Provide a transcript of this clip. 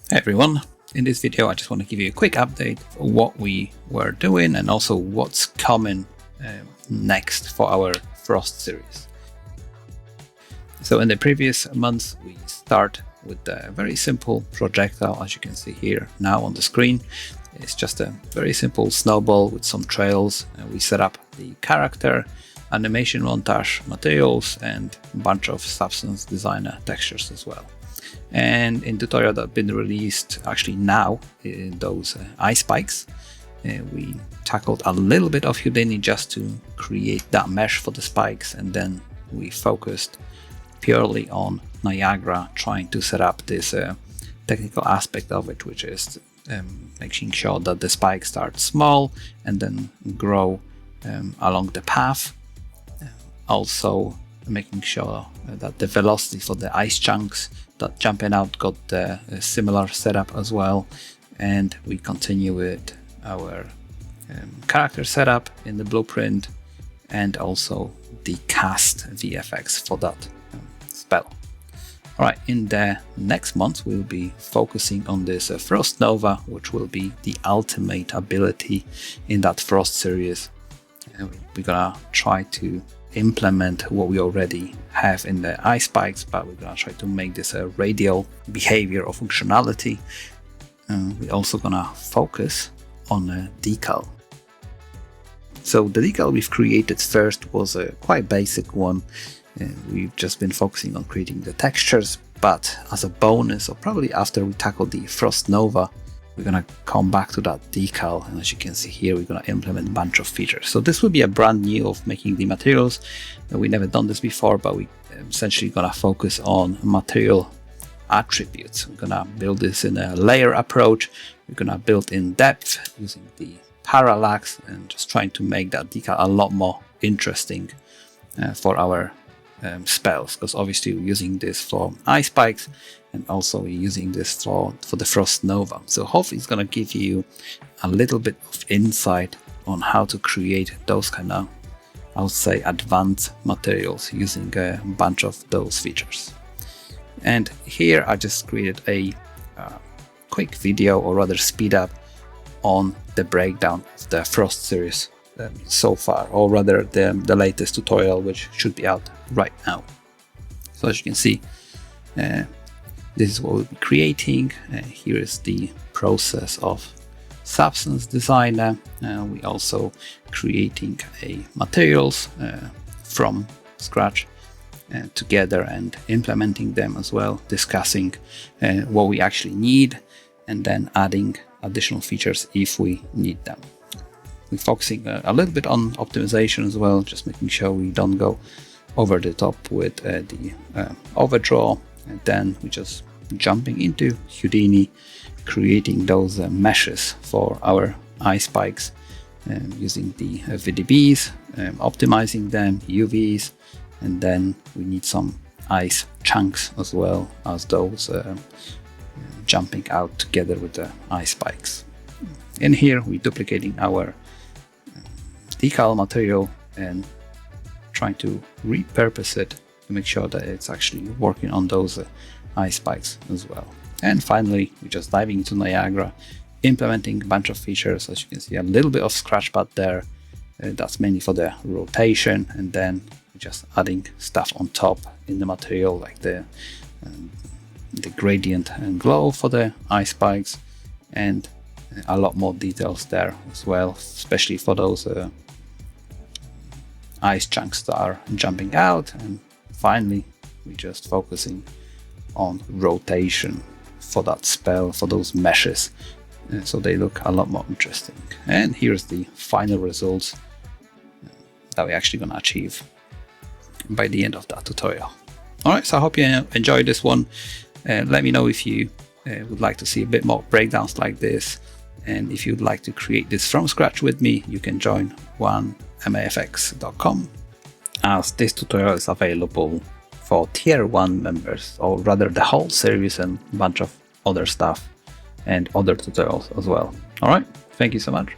Hey everyone, in this video I just want to give you a quick update for what we were doing and also what's coming next for our Frost series. So in the previous months we start with a very simple projectile, as you can see here now on the screen. It's just a very simple snowball with some trails, and we set up the character, animation montage, materials and a bunch of Substance Designer textures as well. And in tutorial that been released actually now, those ice spikes, we tackled a little bit of Houdini just to create that mesh for the spikes, and then we focused purely on Niagara, trying to set up this technical aspect of it, which is making sure that the spikes start small and then grow along the path. Also making sure that the velocity for the ice chunks that jumping out got the similar setup as well. And we continue with our character setup in the blueprint and also the cast VFX for that spell. Alright, in the next month we'll be focusing on this Frost Nova, which will be the ultimate ability in that Frost series. We're gonna try to implement what we already have in the ice spikes, but we're gonna try to make this a radial behavior or functionality. We're also gonna focus on a decal. So the decal we've created first was a quite basic one. We've just been focusing on creating the textures, but as a bonus, or probably after we tackle the Frost Nova, we're gonna come back to that decal, and as you can see here, we're gonna implement a bunch of features. So this will be a brand new of making the materials. We never done this before, but we essentially gonna focus on material attributes. We're gonna build this in a layer approach. We're gonna build in depth using the parallax and just trying to make that decal a lot more interesting for our spells, because obviously we're using this for ice spikes and also we're using this for the Frost Nova. So hopefully it's going to give you a little bit of insight on how to create those kind of, I would say, advanced materials using a bunch of those features. And here I just created a quick video, or rather speed up, on the breakdown of the Frost series so far, or rather the latest tutorial, which should be out right now. So as you can see, this is what we'll be creating. Here is the process of Substance Designer. We also creating a materials from scratch together and implementing them as well, discussing what we actually need and then adding additional features if we need them. We're focusing a little bit on optimization as well, just making sure we don't go over the top with the overdraw, and then we're just jumping into Houdini, creating those meshes for our ice spikes using the VDBs, optimizing them, UVs, and then we need some ice chunks as well as those jumping out together with the ice spikes. In here we're duplicating our decal material and trying to repurpose it to make sure that it's actually working on those ice spikes as well. And finally, we're just diving into Niagara, implementing a bunch of features. As you can see, a little bit of scratch pad there. That's mainly for the rotation, and then we're just adding stuff on top in the material, like the gradient and glow for the ice spikes, and a lot more details there as well, especially for those ice chunks that are jumping out. And finally, we're just focusing on rotation for that spell, for those meshes, so they look a lot more interesting. And here's the final results that we're actually going to achieve by the end of that tutorial. Alright, so I hope you enjoyed this one. Let me know if you would like to see a bit more breakdowns like this, and if you'd like to create this from scratch with me, you can join onemafx.com, as this tutorial is available for tier 1 members, or rather the whole series and a bunch of other stuff and other tutorials as well. Alright, thank you so much.